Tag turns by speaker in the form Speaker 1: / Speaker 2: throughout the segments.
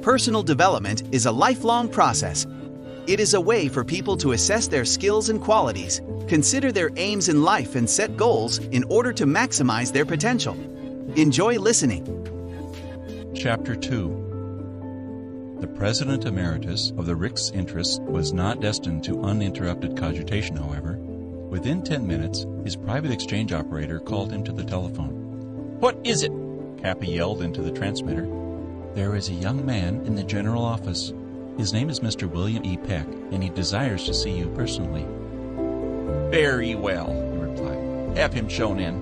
Speaker 1: Personal development is a lifelong process. It is a way for people to assess their skills and qualities, consider their aims in life, and set goals in order to maximize their potential. Enjoy listening.
Speaker 2: Chapter 2. The President Emeritus of the Ricks Interests was not destined to uninterrupted cogitation, however. Within 10 minutes, his private exchange operator called him to the telephone.
Speaker 3: "What is it?"
Speaker 2: Cappy yelled into the transmitter. "There is a young man in the general office. His name is Mr. William E. Peck, and he desires to see you personally."
Speaker 3: "Very well," he replied. "Have him shown in."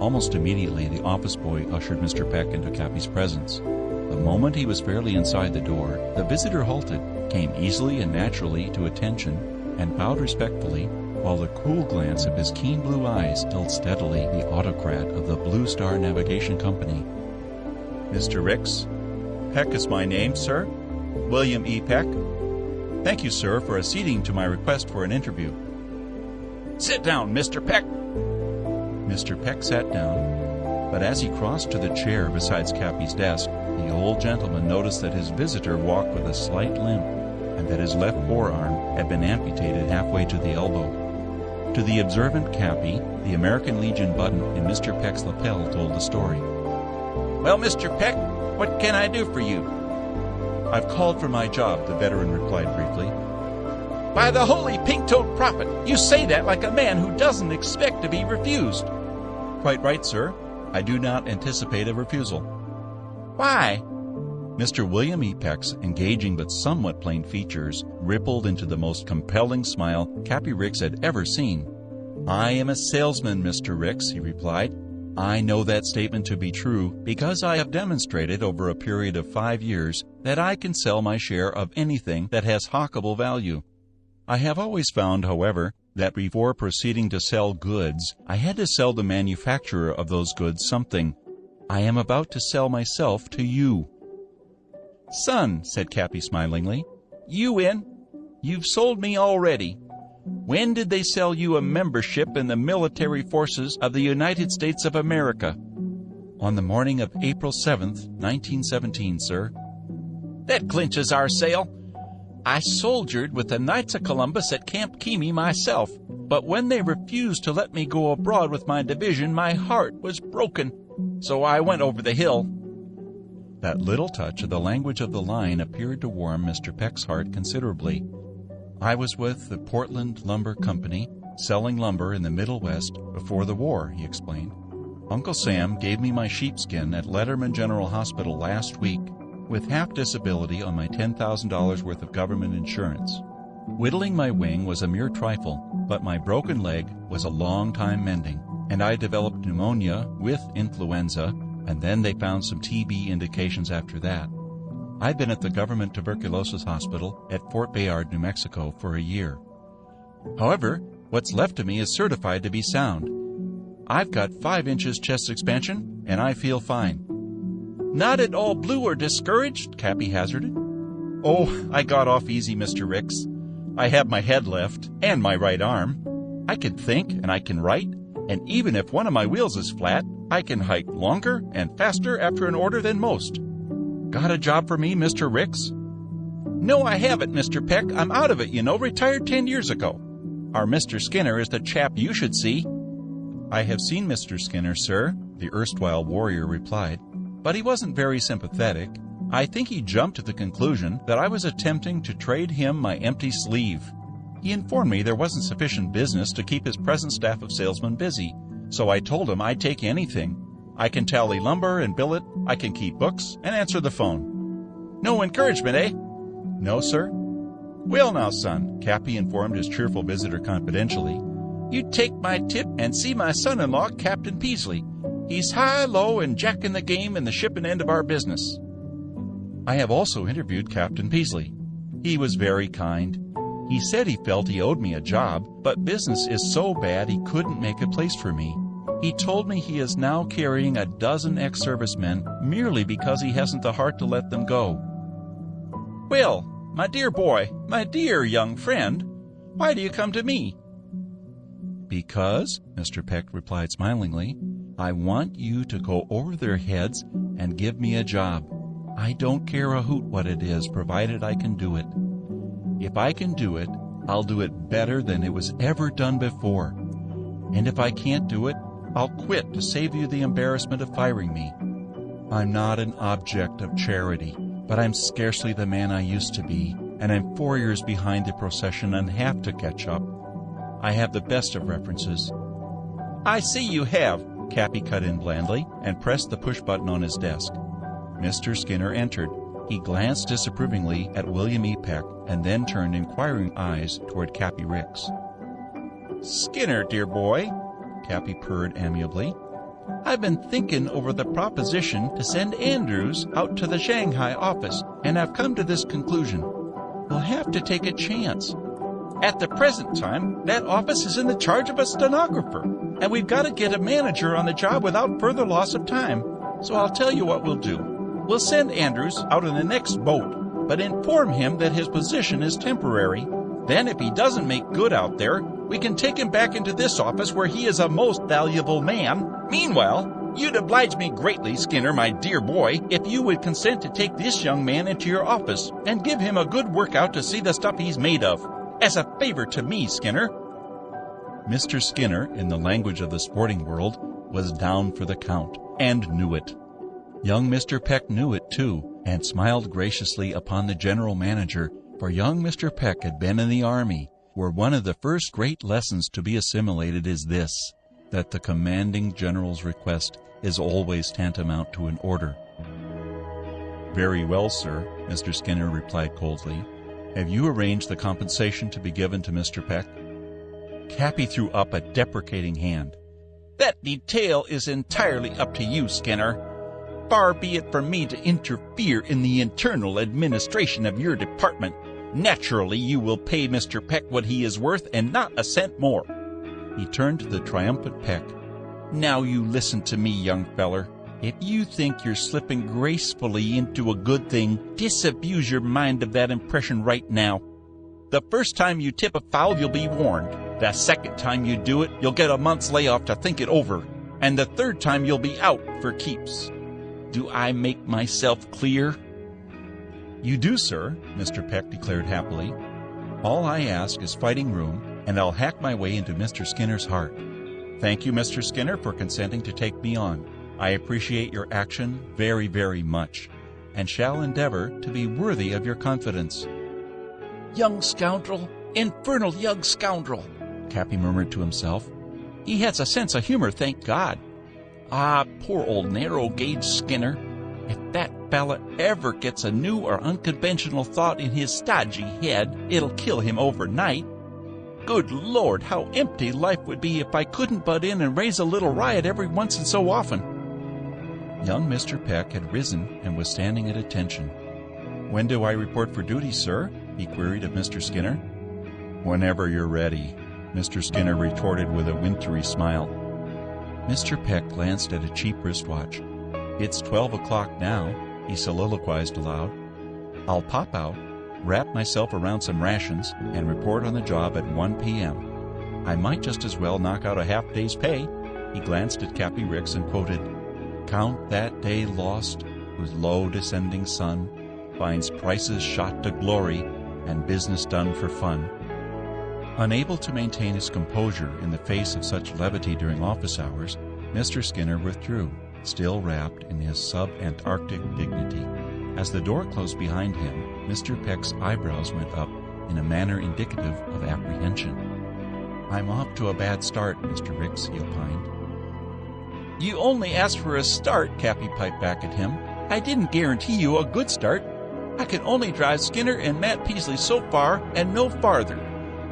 Speaker 2: Almost immediately, the office boy ushered Mr. Peck into Cappy's presence. The moment he was fairly inside the door, the visitor halted, came easily and naturally to attention, and bowed respectfully, while the cool glance of his keen blue eyes held steadily the autocrat of the Blue Star Navigation Company.
Speaker 3: "Mr. Ricks? Peck is my name, sir. William E. Peck.
Speaker 2: Thank you, sir, for acceding to my request for an interview."
Speaker 3: "Sit down, Mr. Peck."
Speaker 2: Mr. Peck sat down, but as he crossed to the chair beside Cappy's desk, the old gentleman noticed that his visitor walked with a slight limp, and that his left forearm had been amputated halfway to the elbow. To the observant Cappy, the American Legion button in Mr. Peck's lapel told the story.
Speaker 3: "Well, Mr. Peck, what can I do for you?"
Speaker 2: "I've called for my job," the veteran replied briefly.
Speaker 3: "By the holy pink-toed prophet, you say that like a man who doesn't expect to be refused."
Speaker 2: "Quite right, sir. I do not anticipate a refusal."
Speaker 3: "Why?"
Speaker 2: Mr. William E. Peck's engaging but somewhat plain features rippled into the most compelling smile Cappy Ricks had ever seen. "I am a salesman, Mr. Ricks," he replied. "I know that statement to be true because I have demonstrated over a period of 5 years that I can sell my share of anything that has hawkable value. I have always found, however, that before proceeding to sell goods, I had to sell the manufacturer of those goods something. I am about to sell myself to you."
Speaker 3: "Son," said Cappy smilingly, "you in? You've sold me already. When did they sell you a membership in the military forces of the United States of America?"
Speaker 2: "On the morning of April 7th, 1917, sir."
Speaker 3: "That clinches our sale. I soldiered with the Knights of Columbus at Camp Kyne myself, but when they refused to let me go abroad with my division, my heart was broken. So I went over the hill."
Speaker 2: That little touch of the language of the line appeared to warm Mr. Peck's heart considerably. "I was with the Portland Lumber Company, selling lumber in the Middle West before the war," he explained. "Uncle Sam gave me my sheepskin at Letterman General Hospital last week, with half disability on my $10,000 worth of government insurance. Whittling my wing was a mere trifle, but my broken leg was a long time mending, and I developed pneumonia with influenza, and then they found some TB indications after that. I've been at the Government Tuberculosis Hospital at Fort Bayard, New Mexico, for a year. However, what's left of me is certified to be sound. I've got 5 inches chest expansion, and I feel fine."
Speaker 3: "Not at all blue or discouraged?" Cappy hazarded.
Speaker 2: "Oh, I got off easy, Mr. Ricks. I have my head left, and my right arm. I can think, and I can write, and even if one of my wheels is flat, I can hike longer and faster after an order than most. Got a job for me, Mr. Ricks?"
Speaker 3: "No, I haven't, Mr. Peck. I'm out of it, you know, retired 10 years ago. Our Mr. Skinner is the chap you should see."
Speaker 2: "I have seen Mr. Skinner, sir," the erstwhile warrior replied, "but he wasn't very sympathetic. I think he jumped to the conclusion that I was attempting to trade him my empty sleeve. He informed me there wasn't sufficient business to keep his present staff of salesmen busy, so I told him I'd take anything. I can tally lumber and bill it, I can keep books, and answer the phone."
Speaker 3: "No encouragement, eh?"
Speaker 2: "No, sir." "Well now, son," Cappy informed his cheerful visitor confidentially,
Speaker 3: "you take my tip and see my son-in-law, Captain Peasley. He's high, low, and jack in the game in the shipping end of our business."
Speaker 2: "I have also interviewed Captain Peasley. He was very kind. He said he felt he owed me a job, but business is so bad he couldn't make a place for me. He told me he is now carrying a dozen ex-servicemen merely because he hasn't the heart to let them go."
Speaker 3: "Well, my dear boy, my dear young friend, why do you come to me?"
Speaker 2: "Because," Mr. Peck replied smilingly, "I want you to go over their heads and give me a job. I don't care a hoot what it is, provided I can do it. If I can do it, I'll do it better than it was ever done before. And if I can't do it, I'll quit to save you the embarrassment of firing me. I'm not an object of charity, but I'm scarcely the man I used to be, and I'm 4 years behind the procession and have to catch up. I have the best of references."
Speaker 3: "I see you have,"
Speaker 2: Cappy cut in blandly and pressed the push button on his desk. Mr. Skinner entered. He glanced disapprovingly at William E. Peck and then turned inquiring eyes toward Cappy Ricks.
Speaker 3: "Skinner, dear boy,"
Speaker 2: Cappy purred amiably,
Speaker 3: "I've been thinking over the proposition to send Andrews out to the Shanghai office, and I've come to this conclusion. We'll have to take a chance. At the present time, that office is in the charge of a stenographer, and we've got to get a manager on the job without further loss of time. So I'll tell you what we'll do. We'll send Andrews out in the next boat, but inform him that his position is temporary. Then if he doesn't make good out there, we can take him back into this office where he is a most valuable man. Meanwhile, you'd oblige me greatly, Skinner, my dear boy, if you would consent to take this young man into your office and give him a good workout to see the stuff he's made of. As a favor to me, Skinner."
Speaker 2: Mr. Skinner, in the language of the sporting world, was down for the count, and knew it. Young Mr. Peck knew it, too, and smiled graciously upon the general manager, for young Mr. Peck had been in the army, where one of the first great lessons to be assimilated is this, that the commanding general's request is always tantamount to an order. "Very well, sir," Mr. Skinner replied coldly. "Have you arranged the compensation to be given to Mr. Peck?" Cappy threw up a deprecating hand.
Speaker 3: "That detail is entirely up to you, Skinner. Far be it from me to interfere in the internal administration of your department. Naturally, you will pay Mr. Peck what he is worth and not a cent more."
Speaker 2: He turned to the triumphant Peck.
Speaker 3: "Now you listen to me, young feller. If you think you're slipping gracefully into a good thing, disabuse your mind of that impression right now. The first time you tip a foul, you'll be warned. The second time you do it, you'll get a month's layoff to think it over. And the third time, you'll be out for keeps. Do I make myself clear?"
Speaker 2: "You do, sir," Mr. Peck declared happily. "All I ask is fighting room, and I'll hack my way into Mr. Skinner's heart. Thank you, Mr. Skinner, for consenting to take me on. I appreciate your action very, very much, and shall endeavor to be worthy of your confidence."
Speaker 3: "Young scoundrel! Infernal young scoundrel!"
Speaker 2: Cappy murmured to himself.
Speaker 3: "He has a sense of humor, thank God. Ah, poor old narrow-gauge Skinner. If that fella ever gets a new or unconventional thought in his stodgy head, it'll kill him overnight. Good Lord, how empty life would be if I couldn't butt in and raise a little riot every once and so often."
Speaker 2: Young Mr. Peck had risen and was standing at attention. "When do I report for duty, sir?" he queried of Mr. Skinner. "Whenever you're ready," Mr. Skinner retorted with a wintry smile. Mr. Peck glanced at a cheap wristwatch. "It's 12 o'clock now," he soliloquized aloud. "I'll pop out, wrap myself around some rations, and report on the job at 1 p.m. I might just as well knock out a half-day's pay." He glanced at Cappy Ricks and quoted, "Count that day lost, whose low descending sun finds prices shot to glory and business done for fun." Unable to maintain his composure in the face of such levity during office hours, Mr. Skinner withdrew, still wrapped in his sub-Antarctic dignity. As the door closed behind him, Mr. Peck's eyebrows went up in a manner indicative of apprehension. "I'm off to a bad start, Mr. Ricks," he opined.
Speaker 3: "You only asked for a start," Cappy piped back at him. "I didn't guarantee you a good start. I can only drive Skinner and Matt Peasley so far and no farther."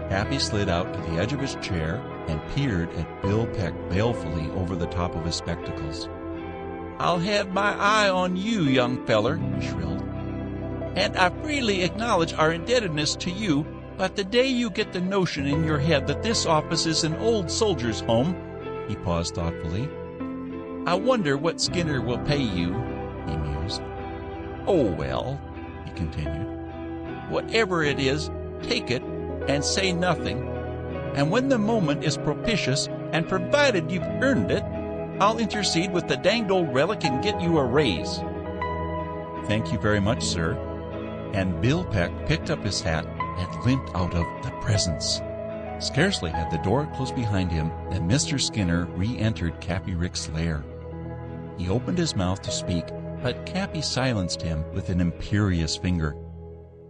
Speaker 2: Cappy slid out to the edge of his chair and peered at Bill Peck balefully over the top of his spectacles.
Speaker 3: "I'll have my eye on you, young feller," he shrilled. "And I freely acknowledge our indebtedness to you, but the day you get the notion in your head that this office is an old soldier's home," he paused thoughtfully, "I wonder what Skinner will pay you," he mused. "Oh, well," he continued, "whatever it is, take it and say nothing. And when the moment is propitious, and provided you've earned it, I'll intercede with the danged old relic and get you a raise."
Speaker 2: thank you very much, sir." And Bill Peck picked up his hat and limped out of the presence. Scarcely had the door closed behind him than Mr. Skinner re-entered Cappy Ricks' lair. He opened his mouth to speak, but Cappy silenced him with an imperious finger.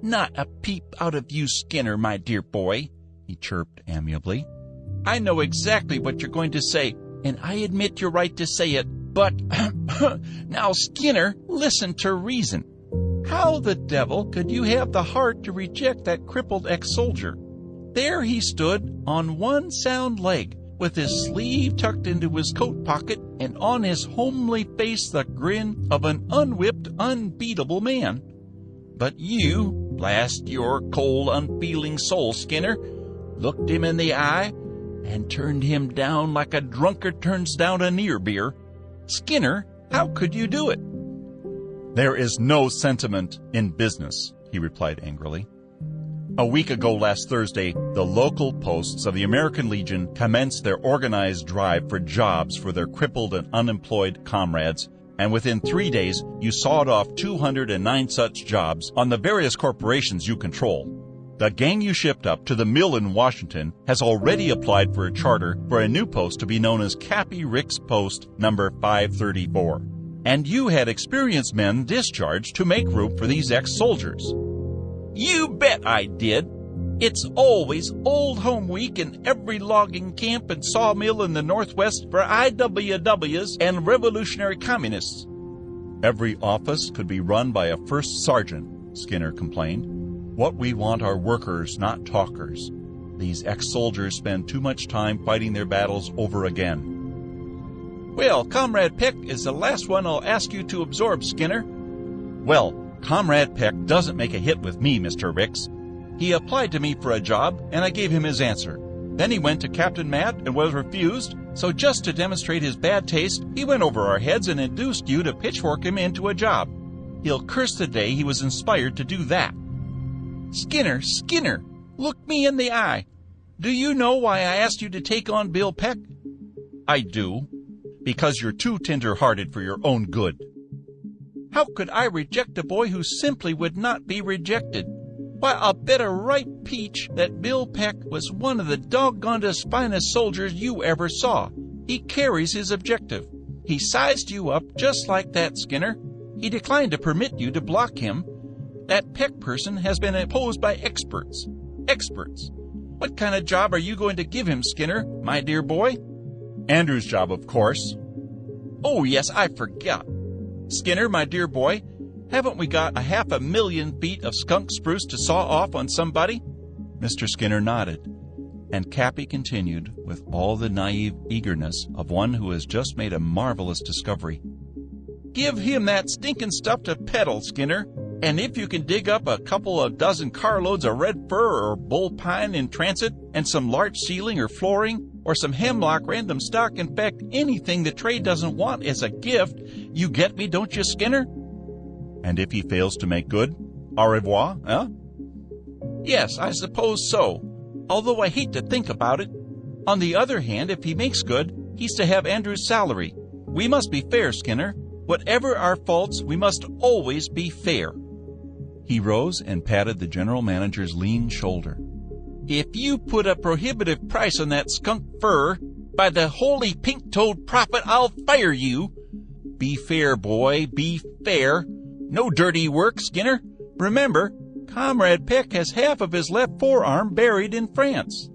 Speaker 3: "Not a peep out of you, Skinner, my dear boy," he chirped amiably. "I know exactly what you're going to say, and I admit you're right to say it, but now, Skinner, listen to reason. How the devil could you have the heart to reject that crippled ex-soldier? There he stood on one sound leg, with his sleeve tucked into his coat pocket, and on his homely face the grin of an unwhipped, unbeatable man. But you, blast your cold, unfeeling soul, Skinner, looked him in the eye and turned him down like a drunkard turns down a near beer. Skinner, how could you do it?"
Speaker 2: "There is no sentiment in business," he replied angrily. "A week ago last Thursday, the local posts of the American Legion commenced their organized drive for jobs for their crippled and unemployed comrades, and within 3 days you sawed off 209 such jobs on the various corporations you control. The gang you shipped up to the mill in Washington has already applied for a charter for a new post to be known as Cappy Ricks Post number 534. And you had experienced men discharged to make room for these ex-soldiers."
Speaker 3: "You bet I did. It's always Old Home Week in every logging camp and sawmill in the Northwest for IWWs and revolutionary communists."
Speaker 2: "Every office could be run by a first sergeant," Skinner complained. "What we want are workers, not talkers. These ex-soldiers spend too much time fighting their battles over again."
Speaker 3: "Well, Comrade Peck is the last one I'll ask you to absorb, Skinner."
Speaker 2: "Well, Comrade Peck doesn't make a hit with me, Mr. Ricks.
Speaker 3: He applied to me for a job, and I gave him his answer. Then he went to Captain Matt and was refused, so just to demonstrate his bad taste, he went over our heads and induced you to pitchfork him into a job. He'll curse the day he was inspired to do that." "Skinner, Skinner, look me in the eye. Do you know why I asked you to take on Bill Peck?"
Speaker 2: "I do. Because you're too tender-hearted for your own good."
Speaker 3: "How could I reject a boy who simply would not be rejected? Why, I'll bet a ripe peach that Bill Peck was one of the doggonedest finest soldiers you ever saw. He carries his objective. He sized you up just like that, Skinner. He declined to permit you to block him. That Peck person has been opposed by experts. Experts. What kind of job are you going to give him, Skinner, my dear boy?"
Speaker 2: "Andrew's job, of course."
Speaker 3: "Oh, yes, I forgot. Skinner, my dear boy, haven't we got 500,000 feet of skunk spruce to saw off on somebody?"
Speaker 2: Mr. Skinner nodded, and Cappy continued with all the naive eagerness of one who has just made a marvelous discovery.
Speaker 3: "Give him that stinking stuff to peddle, Skinner, and if you can dig up a couple of dozen carloads of red fir or bull pine in transit, and some larch ceiling or flooring, or some hemlock random stock, in fact, anything the trade doesn't want as a gift, you get me, don't you, Skinner?"
Speaker 2: "And if he fails to make good, au revoir, eh?"
Speaker 3: "Yes, I suppose so, although I hate to think about it. On the other hand, if he makes good, he's to have Andrew's salary. We must be fair, Skinner. Whatever our faults, we must always be fair."
Speaker 2: He rose and patted the general manager's lean shoulder.
Speaker 3: "If you put a prohibitive price on that skunk fur, by the holy pink-toed prophet, I'll fire you. Be fair, boy, be fair. No dirty work, Skinner. Remember, Comrade Peck has half of his left forearm buried in France."